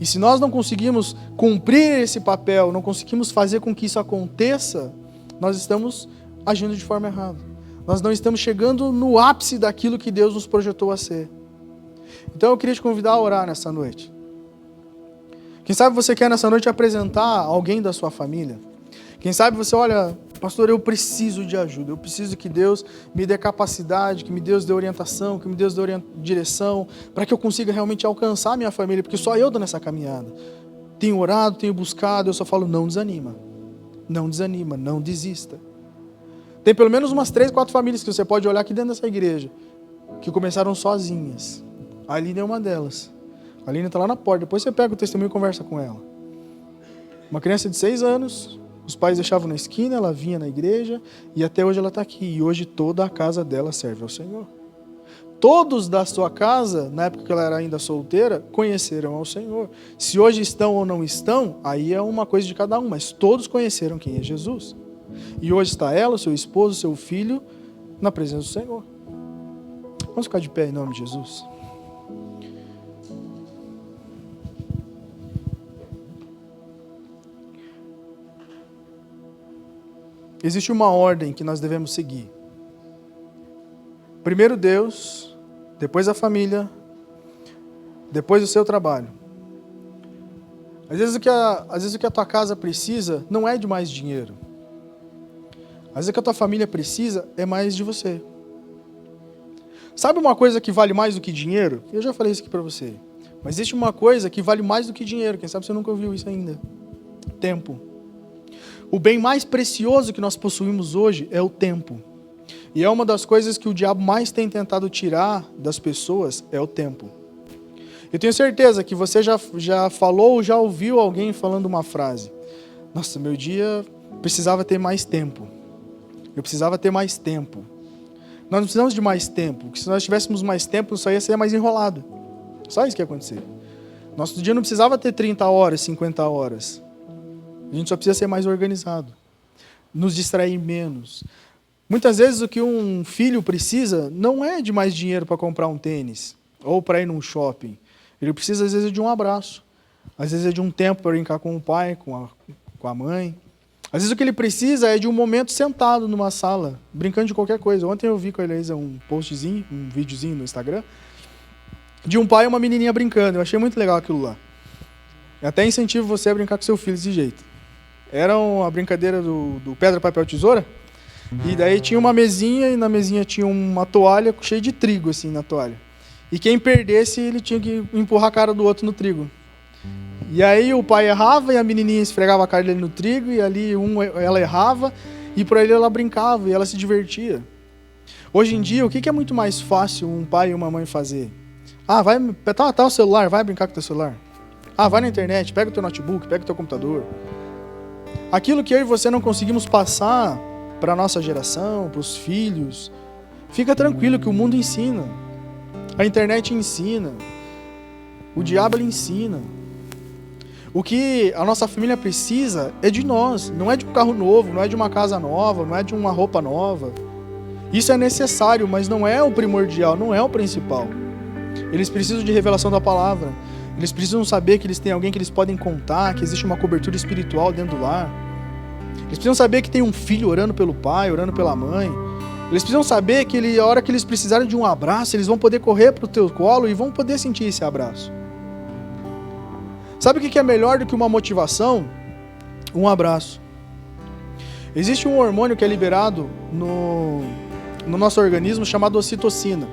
E se nós não conseguimos cumprir esse papel, não conseguimos fazer com que isso aconteça, nós estamos agindo de forma errada. Nós não estamos chegando no ápice daquilo que Deus nos projetou a ser. Então eu queria te convidar a orar nessa noite. Quem sabe você quer nessa noite apresentar alguém da sua família. Quem sabe você, olha, pastor, eu preciso de ajuda. Eu preciso que Deus me dê capacidade, que Deus dê orientação, que Deus dê direção, para que eu consiga realmente alcançar a minha família, porque só eu estou nessa caminhada. Tenho orado, tenho buscado, eu só falo, não desanima. Não desanima, não desista. Tem pelo menos umas 3, 4 famílias que você pode olhar aqui dentro dessa igreja, que começaram sozinhas. A Aline é uma delas. A Aline está lá na porta, depois você pega o testemunho e conversa com ela. Uma criança de 6 anos, os pais deixavam na esquina, ela vinha na igreja e até hoje ela está aqui. E hoje toda a casa dela serve ao Senhor. Todos da sua casa, na época que ela era ainda solteira, conheceram ao Senhor. Se hoje estão ou não estão, aí é uma coisa de cada um, mas todos conheceram quem é Jesus. E hoje está ela, seu esposo, seu filho, na presença do Senhor. Vamos ficar de pé em nome de Jesus. Existe uma ordem que nós devemos seguir. Primeiro Deus, depois a família, depois o seu trabalho. Às vezes o que a tua casa precisa não é de mais dinheiro. Às vezes o que a tua família precisa é mais de você. Sabe uma coisa que vale mais do que dinheiro? Eu já falei isso aqui para você. Mas existe uma coisa que vale mais do que dinheiro. Quem sabe você nunca ouviu isso ainda. Tempo. O bem mais precioso que nós possuímos hoje é o tempo. E é uma das coisas que o diabo mais tem tentado tirar das pessoas, é o tempo. Eu tenho certeza que você já falou ou já ouviu alguém falando uma frase. Nossa, meu dia precisava ter mais tempo. Eu precisava ter mais tempo. Nós não precisamos de mais tempo, porque se nós tivéssemos mais tempo, isso aí ia ser mais enrolado. Só isso que ia acontecer. Nosso dia não precisava ter 30 horas, 50 horas. A gente só precisa ser mais organizado. Nos distrair menos. Muitas vezes o que um filho precisa não é de mais dinheiro para comprar um tênis ou para ir num shopping. Ele precisa, às vezes, de um abraço. Às vezes é de um tempo para brincar com o pai, com a mãe. Às vezes o que ele precisa é de um momento sentado numa sala, brincando de qualquer coisa. Ontem eu vi com a Elisa um postzinho, um videozinho no Instagram, de um pai e uma menininha brincando. Eu achei muito legal aquilo lá. Eu até incentivo você a brincar com seu filho desse jeito. Era uma brincadeira do pedra, papel, tesoura. E daí tinha uma mesinha, e na mesinha tinha uma toalha cheia de trigo, assim, na toalha. E quem perdesse, ele tinha que empurrar a cara do outro no trigo. E aí o pai errava, e a menininha esfregava a cara dele no trigo, e ali ela errava, E por ali ela brincava e ela se divertia. Hoje em dia, o que é muito mais fácil um pai e uma mãe fazer? Vai, tá o celular, vai brincar com o teu celular. Vai na internet, pega o teu notebook, pega o teu computador. Aquilo que eu e você não conseguimos passar para a nossa geração, para os filhos, fica tranquilo que o mundo ensina. A internet ensina. O diabo ele ensina. O que a nossa família precisa é de nós. Não é de um carro novo, não é de uma casa nova, não é de uma roupa nova. Isso é necessário, mas não é o primordial, não é o principal. Eles precisam de revelação da palavra. Eles precisam saber que eles têm alguém que eles podem contar, que existe uma cobertura espiritual dentro do lar. Eles precisam saber que tem um filho orando pelo pai, orando pela mãe. Eles precisam saber que a hora que eles precisarem de um abraço, eles vão poder correr para o teu colo e vão poder sentir esse abraço. Sabe o que é melhor do que uma motivação? Um abraço. Existe um hormônio que é liberado no nosso organismo chamado ocitocina.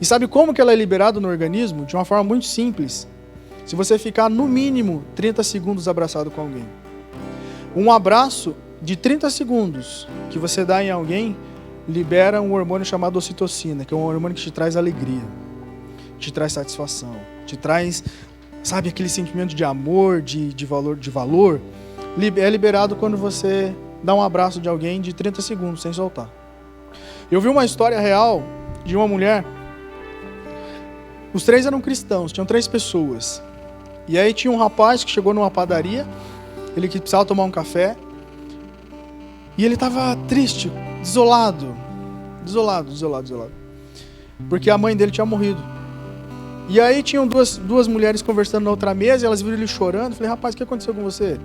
E sabe como que ela é liberada no organismo? De uma forma muito simples. Se você ficar no mínimo 30 segundos abraçado com alguém. Um abraço de 30 segundos que você dá em alguém libera um hormônio chamado ocitocina, que é um hormônio que te traz alegria, te traz satisfação, te traz, sabe, aquele sentimento de amor, de valor. É liberado quando você dá um abraço de alguém de 30 segundos sem soltar. Eu vi uma história real de uma mulher. Os 3 eram cristãos, tinham 3 pessoas. E aí tinha um rapaz que chegou numa padaria, ele que precisava tomar um café, e ele estava triste, desolado, porque a mãe dele tinha morrido. E aí tinham duas mulheres conversando na outra mesa, e elas viram ele chorando. Eu falei, rapaz, o que aconteceu com você?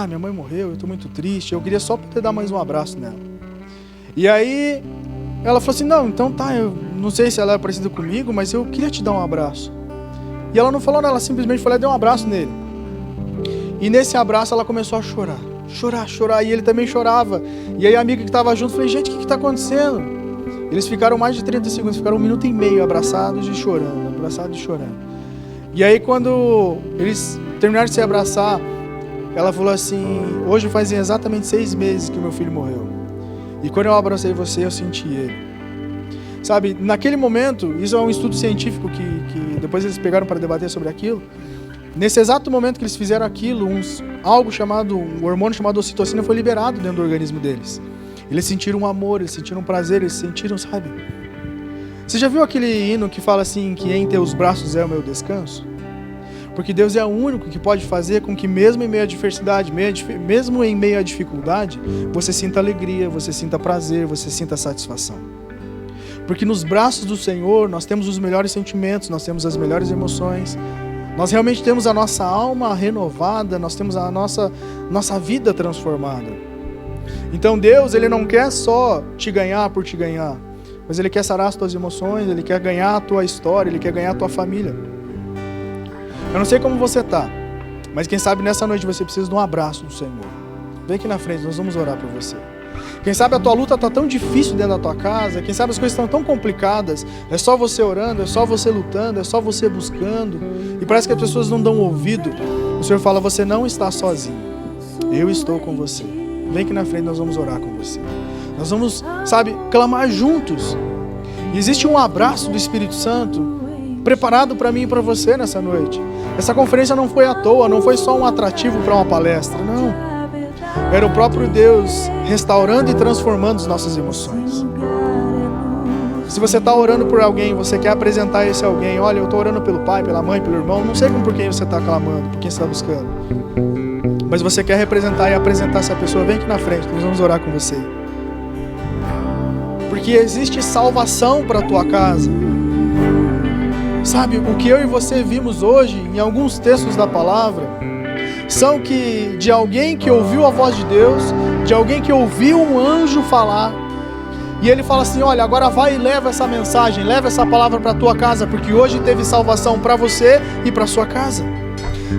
Minha mãe morreu, eu estou muito triste, eu queria só poder dar mais um abraço nela. E aí ela falou assim, não, então tá, eu não sei se ela é parecida comigo, mas eu queria te dar um abraço. E ela não falou nada, ela simplesmente falou, deu um abraço nele. E nesse abraço ela começou a chorar, e ele também chorava. E aí a amiga que estava junto, falei, gente, o que está acontecendo? Eles ficaram mais de 30 segundos, ficaram 1 minuto e meio abraçados e chorando. E aí quando eles terminaram de se abraçar, ela falou assim, hoje fazem exatamente 6 meses que meu filho morreu. E quando eu abracei você, eu senti ele. Sabe, naquele momento, isso é um estudo científico que depois eles pegaram para debater sobre aquilo. Nesse exato momento que eles fizeram aquilo, um hormônio chamado ocitocina foi liberado dentro do organismo deles. Eles sentiram um amor, eles sentiram um prazer, eles sentiram, sabe? Você já viu aquele hino que fala assim, que em teus braços é o meu descanso? Porque Deus é o único que pode fazer com que mesmo em meio à adversidade, mesmo em meio à dificuldade, você sinta alegria, você sinta prazer, você sinta satisfação. Porque nos braços do Senhor nós temos os melhores sentimentos, nós temos as melhores emoções, nós realmente temos a nossa alma renovada, nós temos a nossa vida transformada. Então Deus, Ele não quer só te ganhar por te ganhar, mas Ele quer sarar as tuas emoções, Ele quer ganhar a tua história, Ele quer ganhar a tua família. Eu não sei como você está, mas quem sabe nessa noite você precisa de um abraço do Senhor. Vem aqui na frente, nós vamos orar por você. Quem sabe a tua luta está tão difícil dentro da tua casa, quem sabe as coisas estão tão complicadas, é só você orando, é só você lutando, é só você buscando, e parece que as pessoas não dão ouvido. O Senhor fala, você não está sozinho, eu estou com você. Vem aqui na frente, nós vamos orar com você. Nós vamos, clamar juntos. E existe um abraço do Espírito Santo preparado para mim e para você nessa noite. Essa conferência não foi à toa, não foi só um atrativo para uma palestra, não. Era o próprio Deus restaurando e transformando as nossas emoções. Se você está orando por alguém, você quer apresentar esse alguém, olha, eu estou orando pelo pai, pela mãe, pelo irmão, não sei por quem você está clamando, por quem você está buscando. Mas você quer representar e apresentar essa pessoa, vem aqui na frente, nós vamos orar com você. Porque existe salvação para a tua casa. Sabe, o que eu e você vimos hoje, em alguns textos da palavra, são que de alguém que ouviu a voz de Deus, de alguém que ouviu um anjo falar, e ele fala assim, olha, agora vai e leva essa mensagem, leva essa palavra para a tua casa, porque hoje teve salvação para você e para a sua casa.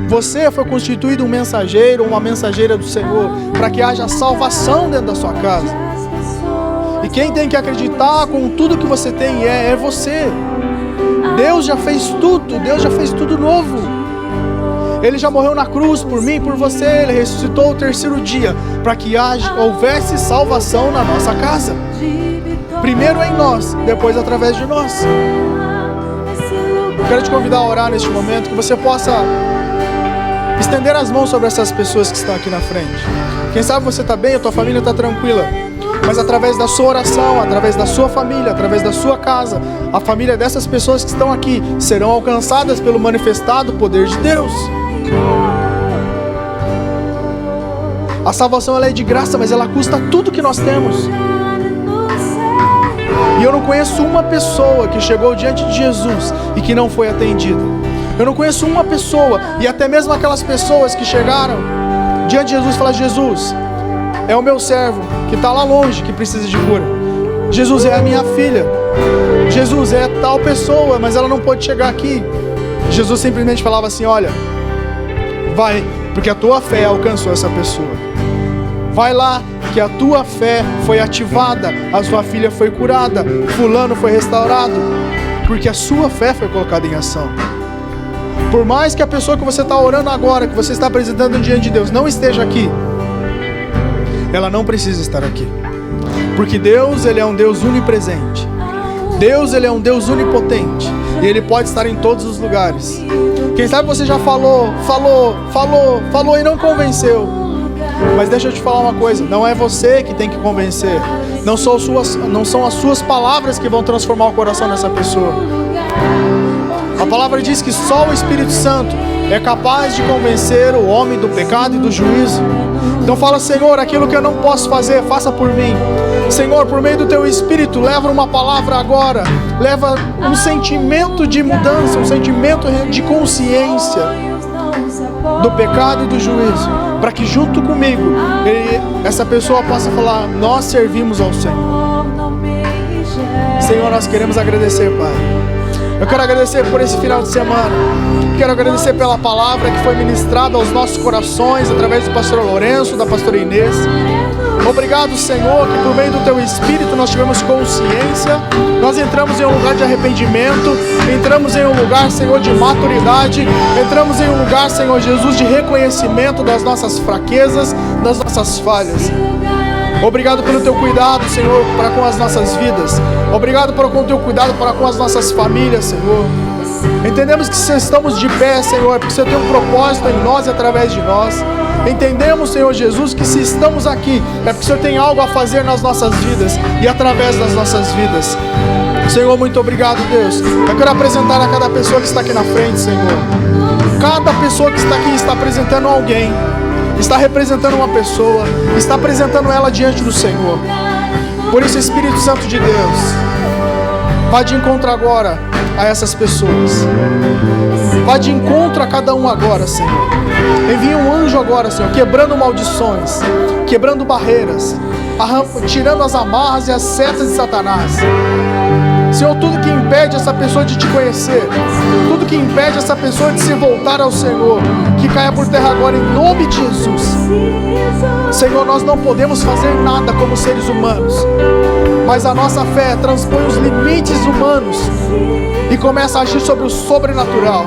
Você foi constituído um mensageiro, uma mensageira do Senhor, para que haja salvação dentro da sua casa. E quem tem que acreditar com tudo que você tem é você. Deus já fez tudo novo. Ele já morreu na cruz por mim, por você. Ele ressuscitou o terceiro dia para que houvesse salvação na nossa casa. Primeiro em nós, depois através de nós. Quero te convidar a orar neste momento, que você possa estender as mãos sobre essas pessoas que estão aqui na frente. Quem sabe você está bem, a tua família está tranquila, mas através da sua oração, através da sua família, através da sua casa, a família dessas pessoas que estão aqui serão alcançadas pelo manifestado poder de Deus. A salvação ela é de graça, mas ela custa tudo que nós temos. E eu não conheço uma pessoa que chegou diante de Jesus e que não foi atendida. Eu não conheço uma pessoa, e até mesmo aquelas pessoas que chegaram diante de Jesus e falaram: Jesus, é o meu servo que está lá longe, que precisa de cura. Jesus, é a minha filha. Jesus, é tal pessoa, mas ela não pode chegar aqui. Jesus simplesmente falava assim: olha, vai, porque a tua fé alcançou essa pessoa. Vai lá, que a tua fé foi ativada, a sua filha foi curada, fulano foi restaurado, porque a sua fé foi colocada em ação. Por mais que a pessoa que você está orando agora, que você está apresentando diante de Deus, não esteja aqui, ela não precisa estar aqui, porque Deus, Ele é um Deus onipresente. Deus, Ele é um Deus onipotente, e Ele pode estar em todos os lugares. Quem sabe você já falou e não convenceu. Mas deixa eu te falar uma coisa, não é você que tem que convencer, não são as suas palavras que vão transformar o coração dessa pessoa. A palavra diz que só o Espírito Santo é capaz de convencer o homem do pecado e do juízo. Então fala: Senhor, aquilo que eu não posso fazer, faça por mim. Senhor, por meio do Teu Espírito, leva uma palavra agora, leva um sentimento de mudança, um sentimento de consciência do pecado e do juízo, para que junto comigo essa pessoa possa falar: nós servimos ao Senhor. Senhor, nós queremos agradecer, Pai. Eu quero agradecer por esse final de semana. Quero agradecer pela palavra que foi ministrada aos nossos corações através do pastor Lourenço, da pastora Inês. Obrigado, Senhor, que por meio do Teu Espírito nós tivemos consciência, nós entramos em um lugar de arrependimento, entramos em um lugar, Senhor, de maturidade, entramos em um lugar, Senhor Jesus, de reconhecimento das nossas fraquezas, das nossas falhas. Obrigado pelo Teu cuidado, Senhor, para com as nossas vidas. Obrigado pelo Teu cuidado para com as nossas famílias, Senhor. Entendemos que se estamos de pé, Senhor, é porque Você tem um propósito em nós e através de nós. Entendemos, Senhor Jesus, que se estamos aqui, é porque o Senhor tem algo a fazer nas nossas vidas e através das nossas vidas. Senhor, muito obrigado, Deus. Eu quero apresentar a cada pessoa que está aqui na frente, Senhor. Cada pessoa que está aqui está apresentando alguém, está representando uma pessoa, está apresentando ela diante do Senhor. Por isso, Espírito Santo de Deus, vá de encontro agora a essas pessoas. Vá de encontro a cada um agora, Senhor. Envia um anjo agora, Senhor, quebrando maldições, quebrando barreiras, tirando as amarras e as setas de Satanás. Senhor, tudo que impede essa pessoa de Te conhecer, tudo que impede essa pessoa de se voltar ao Senhor, que caia por terra agora em nome de Jesus. Senhor, nós não podemos fazer nada como seres humanos, mas a nossa fé transpõe os limites humanos e começa a agir sobre o sobrenatural.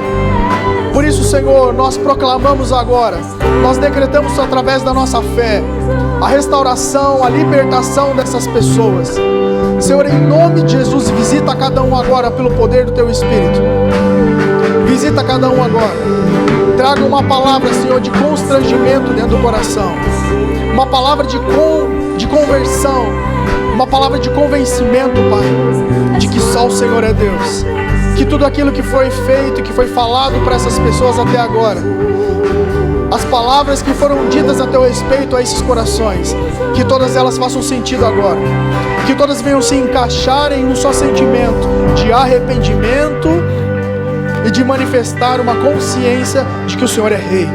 Por isso, Senhor, nós proclamamos agora, nós decretamos através da nossa fé a restauração, a libertação dessas pessoas. Senhor, em nome de Jesus, visita cada um agora pelo poder do Teu Espírito. Visita cada um agora. Traga uma palavra, Senhor, de constrangimento dentro do coração. Uma palavra de conversão. Uma palavra de convencimento, Pai, de que só o Senhor é Deus. Que tudo aquilo que foi feito, que foi falado para essas pessoas até agora, as palavras que foram ditas a Teu respeito a esses corações, que todas elas façam sentido agora. Que todas venham se encaixar em um só sentimento de arrependimento e de manifestar uma consciência de que o Senhor é Rei.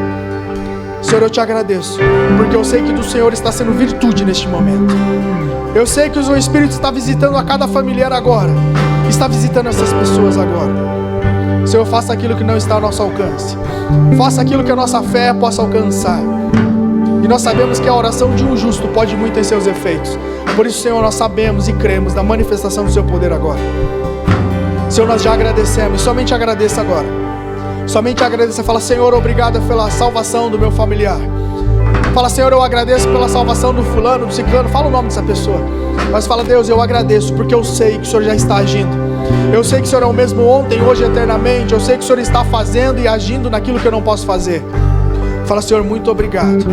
Senhor, eu Te agradeço, porque eu sei que do Senhor está sendo virtude neste momento. Eu sei que o Seu Espírito está visitando a cada familiar agora, está visitando essas pessoas agora. Senhor, faça aquilo que não está ao nosso alcance, faça aquilo que a nossa fé possa alcançar. E nós sabemos que a oração de um justo pode muito em seus efeitos. Por isso, Senhor, nós sabemos e cremos na manifestação do Seu poder agora. Senhor, nós já agradecemos, e somente agradeça agora. Somente agradeça. Fala: Senhor, obrigado pela salvação do meu familiar. Fala: Senhor, eu agradeço pela salvação do fulano, do ciclano. Fala o nome dessa pessoa. Mas fala: Deus, eu agradeço porque eu sei que o Senhor já está agindo. Eu sei que o Senhor é o mesmo ontem, hoje e eternamente. Eu sei que o Senhor está fazendo e agindo naquilo que eu não posso fazer. Fala: Senhor, muito obrigado.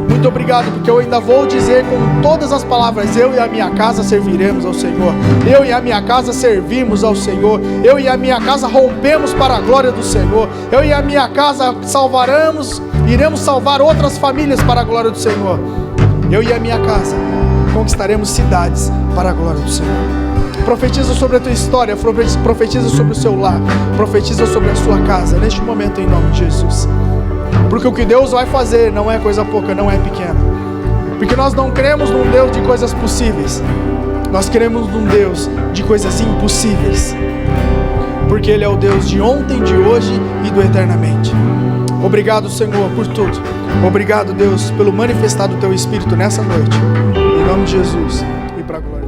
Muito obrigado, porque eu ainda vou dizer com todas as palavras: eu e a minha casa serviremos ao Senhor. Eu e a minha casa servimos ao Senhor. Eu e a minha casa rompemos para a glória do Senhor. Eu e a minha casa iremos salvar outras famílias para a glória do Senhor. Eu e a minha casa conquistaremos cidades para a glória do Senhor. Profetiza sobre a tua história, profetiza sobre o seu lar, profetiza sobre a sua casa, neste momento, em nome de Jesus. Porque o que Deus vai fazer não é coisa pouca, não é pequena. Porque nós não cremos num Deus de coisas possíveis, nós cremos num Deus de coisas impossíveis. Porque Ele é o Deus de ontem, de hoje e do eternamente. Obrigado, Senhor, por tudo. Obrigado, Deus, pelo manifestar do Teu Espírito nessa noite. Em nome de Jesus e para a glória.